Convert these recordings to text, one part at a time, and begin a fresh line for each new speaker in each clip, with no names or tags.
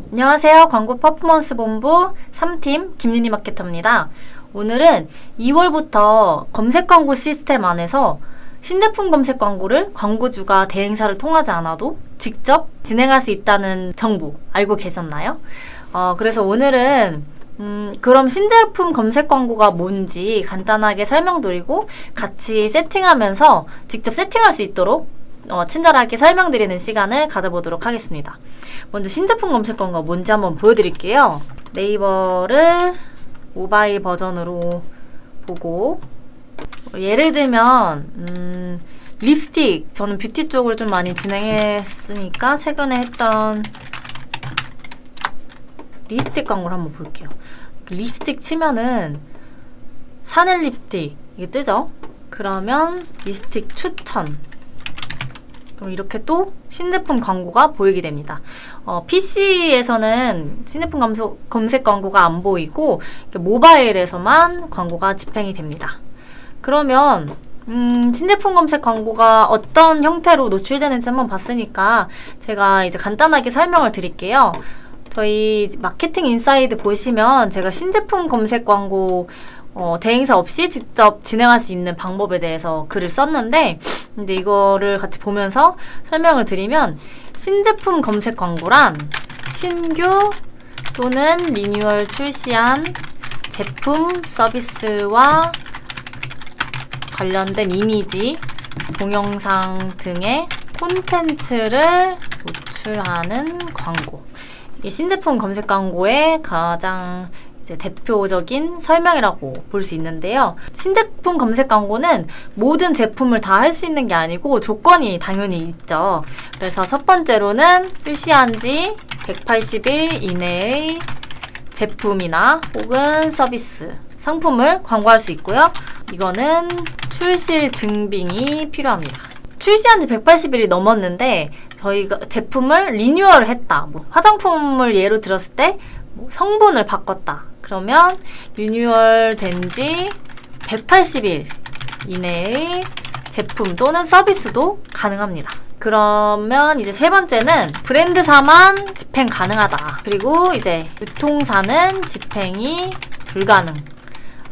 안녕하세요. 광고 퍼포먼스 본부 3팀 김윤희 마케터입니다. 오늘은 2월부터 검색 광고 시스템 안에서 신제품 검색 광고를 광고주가 대행사를 통하지 않아도 직접 진행할 수 있다는 정보 알고 계셨나요? 그래서 오늘은 그럼 신제품 검색 광고가 뭔지 간단하게 설명드리고 같이 세팅하면서 직접 세팅할 수 있도록 친절하게 설명드리는 시간을 가져보도록 하겠습니다. 먼저 신제품 검색 광고가 뭔지 한번 보여드릴게요. 네이버를 모바일 버전으로 보고 예를 들면 립스틱, 저는 뷰티 쪽을 좀 많이 진행했으니까 최근에 했던 립스틱 광고를 한번 볼게요. 립스틱 치면은 샤넬 립스틱 이게 뜨죠? 그러면 립스틱 추천, 그럼 이렇게 또 신제품 광고가 보이게 됩니다. PC에서는 신제품 검색 광고가 안 보이고 모바일에서만 광고가 집행이 됩니다. 그러면 신제품 검색 광고가 어떤 형태로 노출되는지 한번 봤으니까 제가 이제 간단하게 설명을 드릴게요. 저희 마케팅 인사이드 보시면 제가 신제품 검색 광고 대행사 없이 직접 진행할 수 있는 방법에 대해서 글을 썼는데, 이제 이거를 같이 보면서 설명을 드리면, 신제품 검색 광고란 신규 또는 리뉴얼 출시한 제품, 서비스와 관련된 이미지, 동영상 등의 콘텐츠를 노출하는 광고. 이게 신제품 검색 광고의 가장 대표적인 설명이라고 볼 수 있는데요. 신제품 검색 광고는 모든 제품을 다 할 수 있는 게 아니고 조건이 당연히 있죠. 그래서 첫 번째로는 출시한 지 180일 이내의 제품이나 혹은 서비스, 상품을 광고할 수 있고요. 이거는 출시 증빙이 필요합니다. 출시한 지 180일이 넘었는데 저희가 제품을 리뉴얼을 했다. 화장품을 예로 들었을 때 성분을 바꿨다. 그러면 리뉴얼 된 지 180일 이내의 제품 또는 서비스도 가능합니다. 그러면 이제 세 번째는 브랜드사만 집행 가능하다. 그리고 이제 유통사는 집행이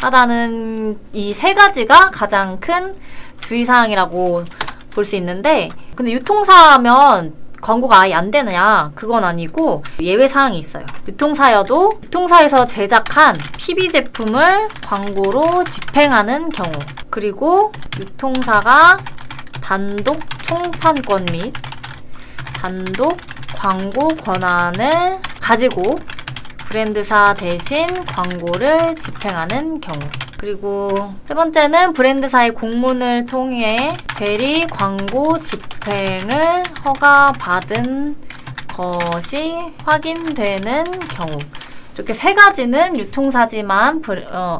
불가능하다는 이 세 가지가 가장 큰 주의사항이라고 볼 수 있는데, 근데 유통사면 광고가 아예 안 되느냐? 그건 아니고 예외사항이 있어요. 유통사여도 유통사에서 제작한 PB 제품을 광고로 집행하는 경우, 그리고 유통사가 단독 총판권 및 단독 광고 권한을 가지고 브랜드사 대신 광고를 집행하는 경우, 그리고 세 번째는 브랜드사의 공문을 통해 대리 광고 집행을 허가받은 것이 확인되는 경우. 이렇게 세 가지는 유통사지만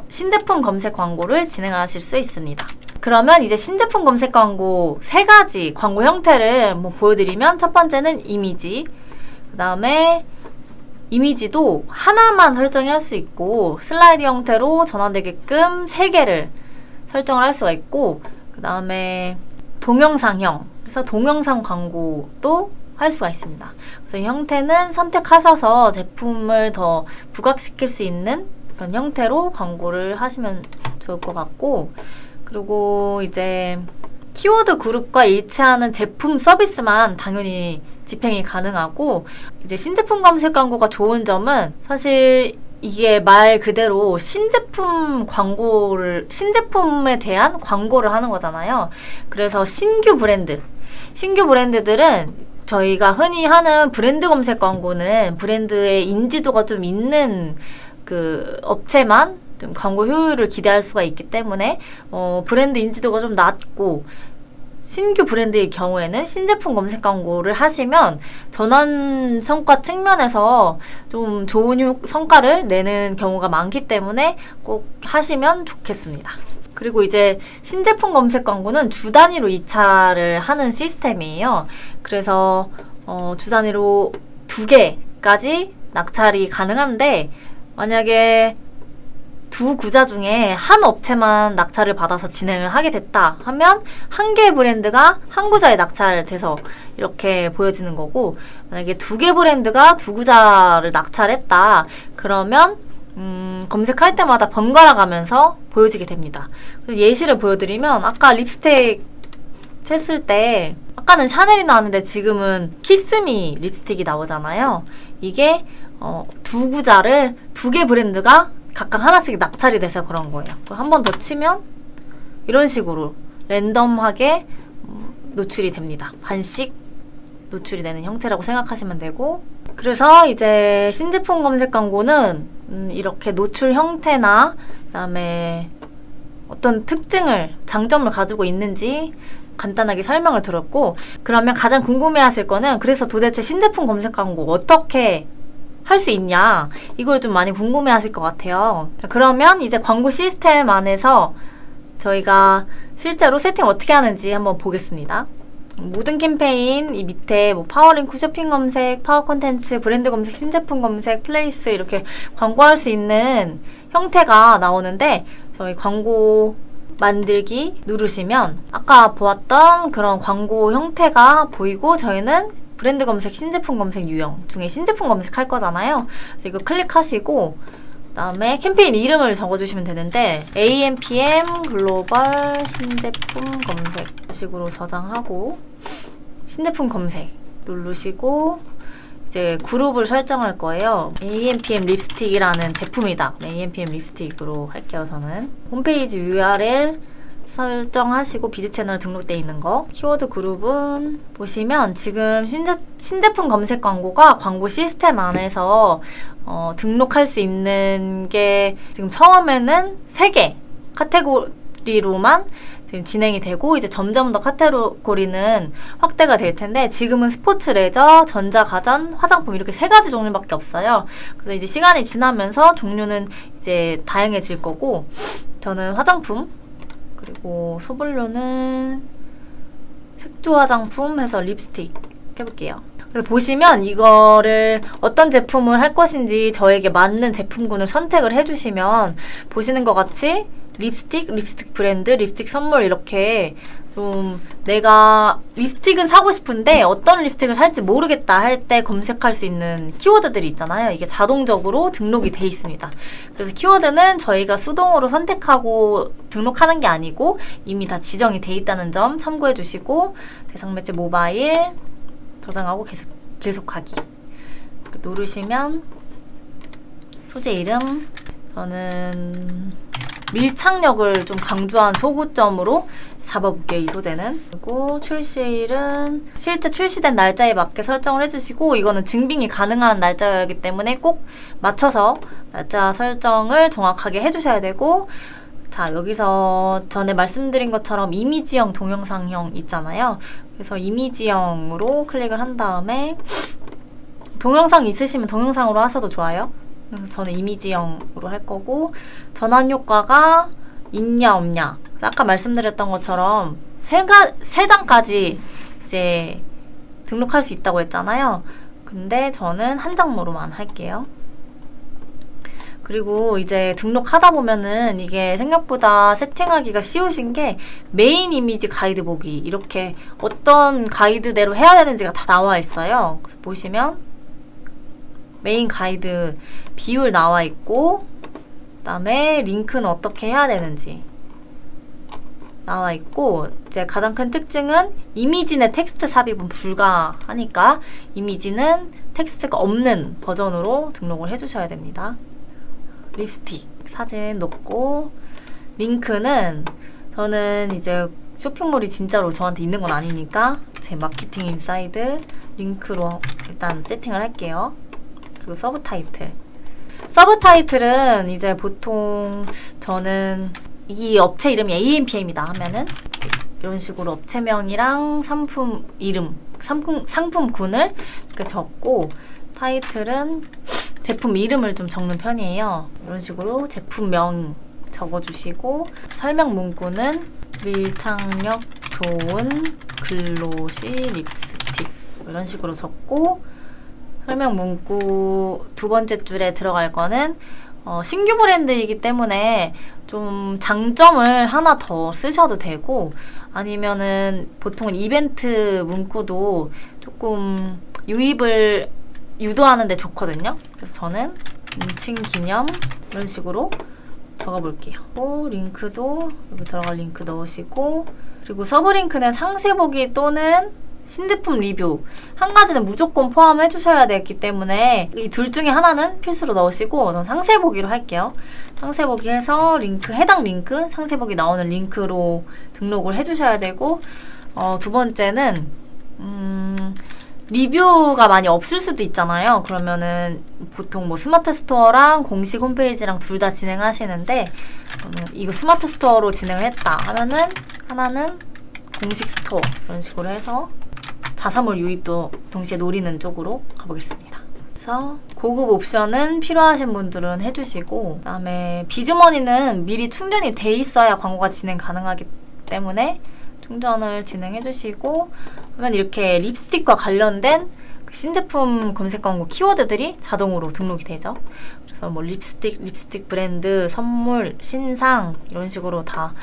신제품 검색 광고를 진행하실 수 있습니다. 그러면 이제 신제품 검색 광고 세 가지 광고 형태를 보여드리면, 첫 번째는 이미지, 그 다음에 이미지도 하나만 설정할 수 있고 슬라이드 형태로 전환되게끔 3개를 설정을 할 수가 있고, 그 다음에 동영상형, 그래서 동영상 광고도 할 수가 있습니다. 그래서 형태는 선택하셔서 제품을 더 부각시킬 수 있는 그런 형태로 광고를 하시면 좋을 것 같고, 그리고 이제 키워드 그룹과 일치하는 제품 서비스만 당연히 집행이 가능하고, 이제 신제품 검색 광고가 좋은 점은 사실 이게 말 그대로 신제품 광고를, 신제품에 대한 광고를 하는 거잖아요. 그래서 신규 브랜드들은 저희가 흔히 하는 브랜드 검색 광고는 브랜드의 인지도가 좀 있는 그 업체만 좀 광고 효율을 기대할 수가 있기 때문에 브랜드 인지도가 좀 낮고 신규 브랜드의 경우에는 신제품 검색 광고를 하시면 전환 성과 측면에서 좀 좋은 성과를 내는 경우가 많기 때문에 꼭 하시면 좋겠습니다. 그리고 이제 신제품 검색 광고는 주 단위로 이차를 하는 시스템이에요. 그래서 주 단위로 2개까지 낙찰이 가능한데, 만약에 두 구자 중에 한 업체만 낙찰을 받아서 진행을 하게 됐다 하면 한 개의 브랜드가 한 구자에 낙찰돼서 이렇게 보여지는 거고, 만약에 2개 브랜드가 두 구자를 낙찰했다 그러면 검색할 때마다 번갈아 가면서 보여지게 됩니다. 그래서 예시를 보여드리면, 아까 립스틱 했을 때 아까는 샤넬이 나왔는데 지금은 키스미 립스틱이 나오잖아요. 이게 두 구자를 2개 브랜드가 각각 하나씩 낙찰이 돼서 그런 거예요. 한 번 더 치면 이런 식으로 랜덤하게 노출이 됩니다. 반씩 노출이 되는 형태라고 생각하시면 되고, 그래서 이제 신제품 검색 광고는 이렇게 노출 형태나 그다음에 어떤 특징을, 장점을 가지고 있는지 간단하게 설명을 들었고, 그러면 가장 궁금해하실 거는, 그래서 도대체 신제품 검색 광고 어떻게 할 수 있냐, 이걸 좀 많이 궁금해 하실 것 같아요. 자, 그러면 이제 광고 시스템 안에서 저희가 실제로 세팅 어떻게 하는지 한번 보겠습니다. 모든 캠페인 이 밑에 뭐 파워링크, 쇼핑 검색, 파워 콘텐츠, 브랜드 검색, 신제품 검색, 플레이스, 이렇게 광고할 수 있는 형태가 나오는데, 저희 광고 만들기 누르시면 아까 보았던 그런 광고 형태가 보이고, 저희는 브랜드 검색, 신제품 검색 유형 중에 신제품 검색할 거잖아요. 그래서 이거 클릭하시고 그다음에 캠페인 이름을 적어주시면 되는데, AMPM 글로벌 신제품 검색 식으로 저장하고 신제품 검색 누르시고 이제 그룹을 설정할 거예요. AMPM 립스틱이라는 제품이다. AMPM 립스틱으로 할게요. 저는 홈페이지 URL 설정하시고 비즈 채널 등록되어 있는 거, 키워드 그룹은 보시면 지금 신제품 검색 광고가 광고 시스템 안에서 등록할 수 있는 게 지금 처음에는 3개 카테고리로만 지금 진행이 되고, 이제 점점 더 카테고리는 확대가 될 텐데, 지금은 스포츠, 레저, 전자, 가전, 화장품 이렇게 3가지 종류밖에 없어요. 그래서 이제 시간이 지나면서 종류는 이제 다양해질 거고, 저는 화장품, 그리고 소블료는 색조 화장품 해서 립스틱 해볼게요. 그래서 보시면 이거를 어떤 제품을 할 것인지 저에게 맞는 제품군을 선택을 해주시면, 보시는 것 같이 립스틱, 립스틱 브랜드, 립스틱 선물, 이렇게 좀 내가 립스틱은 사고 싶은데 어떤 립스틱을 살지 모르겠다 할 때 검색할 수 있는 키워드들이 있잖아요. 이게 자동적으로 등록이 돼 있습니다. 그래서 키워드는 저희가 수동으로 선택하고 등록하는 게 아니고 이미 다 지정이 돼 있다는 점 참고해 주시고, 대상 매체 모바일 저장하고 계속하기 누르시면 소재 이름, 저는 밀착력을 좀 강조한 소구점으로 잡아볼게요. 이 소재는. 그리고 출시일은 실제 출시된 날짜에 맞게 설정을 해주시고, 이거는 증빙이 가능한 날짜이기 때문에 꼭 맞춰서 날짜 설정을 정확하게 해주셔야 되고, 자, 여기서 전에 말씀드린 것처럼 이미지형, 동영상형 있잖아요. 그래서 이미지형으로 클릭을 한 다음에, 동영상 있으시면 동영상으로 하셔도 좋아요. 그래서 저는 이미지형으로 할 거고, 전환 효과가 있냐 없냐, 아까 말씀드렸던 것처럼 3장까지 이제 등록할 수 있다고 했잖아요. 근데 저는 한 장으로만 할게요. 그리고 이제 등록하다 보면은 이게 생각보다 세팅하기가 쉬우신 게, 메인 이미지 가이드 보기, 이렇게 어떤 가이드대로 해야 되는지가 다 나와 있어요. 그래서 보시면 메인 가이드 비율 나와 있고, 그다음에 링크는 어떻게 해야 되는지 나와 있고, 이제 가장 큰 특징은 이미지 내 텍스트 삽입은 불가하니까 이미지는 텍스트가 없는 버전으로 등록을 해주셔야 됩니다. 립스틱 사진 넣고, 링크는 저는 이제 쇼핑몰이 진짜로 저한테 있는 건 아니니까 제 마케팅 인사이드 링크로 일단 세팅을 할게요. 그리고 서브 타이틀은 이제 보통 저는 이 업체 이름이 AMPM이다 하면은 이런 식으로 업체명이랑 상품 이름, 상품군을 이렇게 적고 타이틀은 제품 이름을 좀 적는 편이에요. 이런 식으로 제품명 적어주시고 설명 문구는 밀착력 좋은 글로시 립스틱 이런 식으로 적고 설명 문구 두 번째 줄에 들어갈 거는 신규 브랜드이기 때문에 좀 장점을 하나 더 쓰셔도 되고 아니면은 보통은 이벤트 문구도 조금 유입을 유도하는 데 좋거든요. 그래서 저는 론칭 기념 이런 식으로 적어볼게요. 링크도 여기 들어갈 링크 넣으시고 그리고 서브링크는 상세보기 또는 신제품 리뷰 한 가지는 무조건 포함해 주셔야 되기 때문에 이 둘 중에 하나는 필수로 넣으시고 저는 상세보기로 할게요. 상세보기 해서 링크, 해당 링크, 상세보기 나오는 링크로 등록을 해주셔야 되고 두 번째는 리뷰가 많이 없을 수도 있잖아요. 그러면은 보통 뭐 스마트 스토어랑 공식 홈페이지랑 둘 다 진행하시는데 이거 스마트 스토어로 진행을 했다 하면은 하나는 공식 스토어 이런 식으로 해서 자사몰 유입도 동시에 노리는 쪽으로 가보겠습니다. 그래서 고급 옵션은 필요하신 분들은 해주시고 그다음에 비즈머니는 미리 충전이 돼 있어야 광고가 진행 가능하기 때문에 충전을 진행해 주시고 그러면 이렇게 립스틱과 관련된 신제품 검색 광고 키워드들이 자동으로 등록이 되죠. 그래서 뭐 립스틱 브랜드, 선물, 신상 이런 식으로 다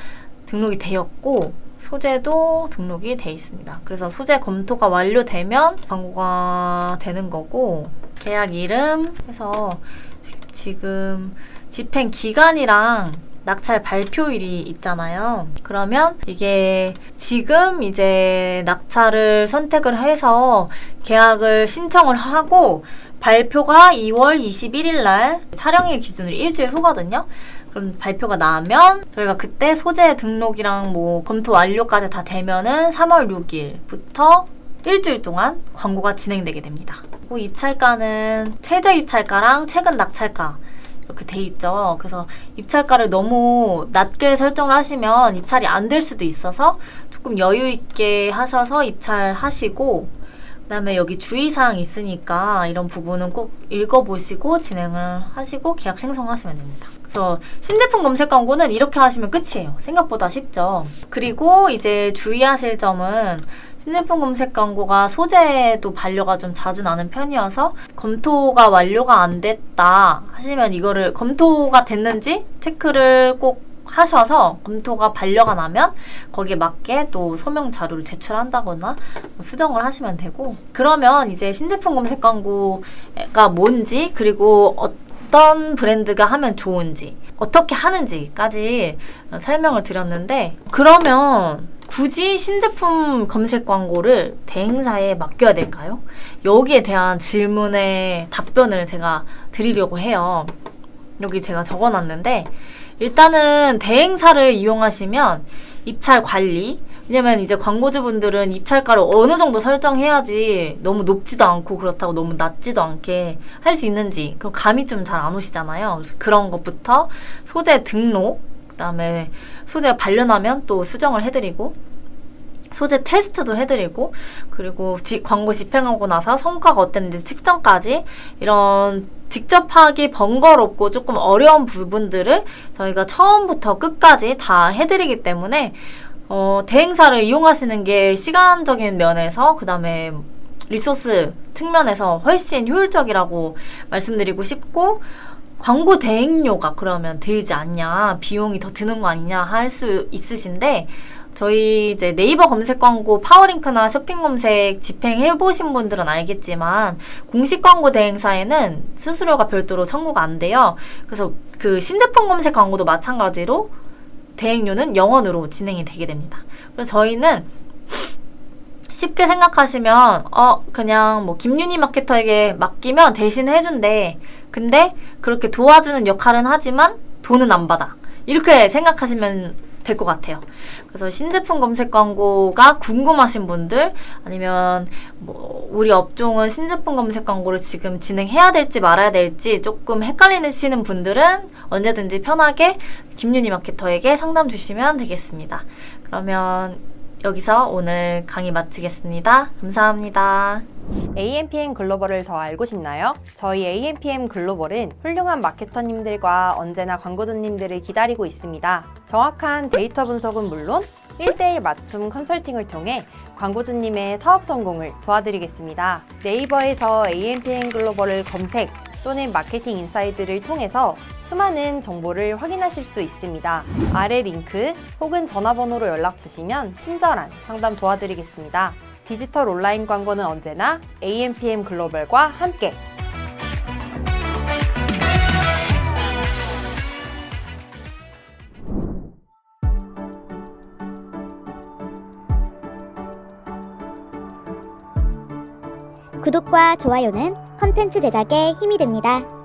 등록이 되었고 소재도 등록이 돼 있습니다. 그래서 소재 검토가 완료되면 광고가 되는 거고 계약 이름 해서 지금 집행 기간이랑 낙찰 발표일이 있잖아요. 그러면 이게 지금 이제 낙찰을 선택을 해서 계약을 신청을 하고 발표가 2월 21일 날 촬영일 기준으로 일주일 후거든요. 그럼 발표가 나면 저희가 그때 소재 등록이랑 뭐 검토 완료까지 다 되면은 3월 6일부터 일주일 동안 광고가 진행되게 됩니다. 그리고 입찰가는 최저 입찰가랑 최근 낙찰가 이렇게 돼 있죠. 그래서 입찰가를 너무 낮게 설정을 하시면 입찰이 안 될 수도 있어서 조금 여유 있게 하셔서 입찰하시고 그다음에 여기 주의사항 있으니까 이런 부분은 꼭 읽어보시고 진행을 하시고 계약 생성하시면 됩니다. 그래서 신제품 검색 광고는 이렇게 하시면 끝이에요. 생각보다 쉽죠. 그리고 이제 주의하실 점은 신제품 검색 광고가 소재도 반려가 좀 자주 나는 편이어서 검토가 완료가 안 됐다 하시면 이거를 검토가 됐는지 체크를 꼭 하셔서 검토가 반려가 나면 거기에 맞게 또 소명 자료를 제출한다거나 수정을 하시면 되고 그러면 이제 신제품 검색 광고가 뭔지 그리고 어떤 브랜드가 하면 좋은지 어떻게 하는지까지 설명을 드렸는데 그러면 굳이 신제품 검색 광고를 대행사에 맡겨야 될까요? 여기에 대한 질문에 답변을 제가 드리려고 해요. 여기 제가 적어놨는데 일단은 대행사를 이용하시면 입찰 관리 왜냐면 이제 광고주분들은 입찰가를 어느 정도 설정해야지 너무 높지도 않고 그렇다고 너무 낮지도 않게 할 수 있는지 그 감이 좀 잘 안 오시잖아요. 그래서 그런 것부터 소재 등록 그다음에 소재가 반려나면 또 수정을 해드리고 소재 테스트도 해드리고 그리고 광고 집행하고 나서 성과가 어땠는지 측정까지 이런 직접 하기 번거롭고 조금 어려운 부분들을 저희가 처음부터 끝까지 다 해드리기 때문에 대행사를 이용하시는 게 시간적인 면에서 그 다음에 리소스 측면에서 훨씬 효율적이라고 말씀드리고 싶고 광고 대행료가 그러면 들지 않냐 비용이 더 드는 거 아니냐 할 수 있으신데 저희 이제 네이버 검색 광고 파워링크나 쇼핑 검색 집행해 보신 분들은 알겠지만 공식 광고 대행사에는 수수료가 별도로 청구가 안 돼요. 그래서 그 신제품 검색 광고도 마찬가지로 대행료는 0원으로 진행이 되게 됩니다. 그래서 저희는 쉽게 생각하시면 그냥 뭐 김윤희 마케터에게 맡기면 대신 해준대. 근데 그렇게 도와주는 역할은 하지만 돈은 안 받아. 이렇게 생각하시면 될 것 같아요. 그래서 신제품 검색 광고가 궁금하신 분들 아니면 뭐 우리 업종은 신제품 검색 광고를 지금 진행해야 될지 말아야 될지 조금 헷갈리시는 분들은 언제든지 편하게 김윤희 마케터에게 상담 주시면 되겠습니다. 그러면 여기서 오늘 강의 마치겠습니다. 감사합니다.
AMPM 글로벌을 더 알고 싶나요? 저희 AMPM 글로벌은 훌륭한 마케터님들과 언제나 광고주님들을 기다리고 있습니다. 정확한 데이터 분석은 물론 1대1 맞춤 컨설팅을 통해 광고주님의 사업 성공을 도와드리겠습니다. 네이버에서 AMPM 글로벌을 검색 또는 마케팅 인사이드를 통해서 수많은 정보를 확인하실 수 있습니다. 아래 링크 혹은 전화번호로 연락 주시면 친절한 상담 도와드리겠습니다. 디지털 온라인 광고는 언제나 AMPM 글로벌과 함께!
구독과 좋아요는 컨텐츠 제작에 힘이 됩니다.